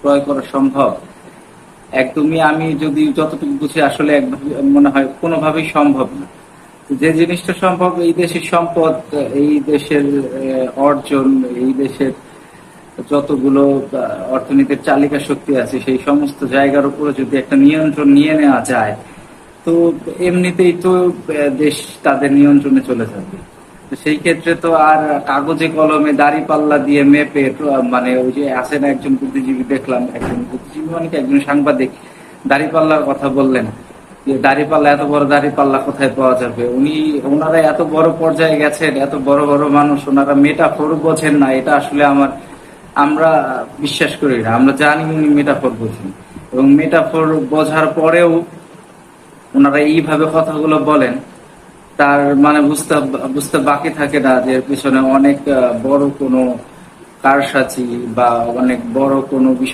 ক্রয় করা সম্ভব? একদমই আমি যদি যতটুকু বুঝি আসলে একভাবে মনে হয় কোনোভাবেই সম্ভব না। যে জিনিসটা সম্ভব, এই দেশের সম্পদ, এই দেশের অর্জন, এই দেশের যতগুলো অর্থনীতির চালিকা শক্তি আছে সেই সমস্ত জায়গার উপরে যদি একটা নিয়ন্ত্রণ নিয়ে নেওয়া যায়, তো এমনিতেই তো দেশ তাদের নিয়ন্ত্রণে চলে যাবে। তো সেই ক্ষেত্রে তো আর কাগজে কলমে দাঁড়িপাল্লা দিয়ে মেপে মানে ওই যে আছে না একজন বুদ্ধিজীবী, দেখলাম একজন বুদ্ধিজীবী মানে কি একজন সাংবাদিক দাঁড়িপাল্লার কথা বললেন যে দাঁড়িপাল্লা, এত বড় দাঁড়িপাল্লা কোথায় পাওয়া যাবে। ওনারা এত বড় পর্যায়ে গেছেন, এত বড় বড় মানুষ, ওনারা মেটাফোর বোঝেন না, এটা আসলে আমরা বিশ্বাস করি না। আমরা জানি উনি মেটাফোর বোঝেন, এবং মেটাফোর বোঝার পরেও ওনারা এইভাবে কথাগুলো বলেন, তার মানে বুঝতে বুঝতে বাকি থাকে না যে এর পিছনে অনেক বড় কোনো কারসাজি বা অনেক বড় কোনো বিষয়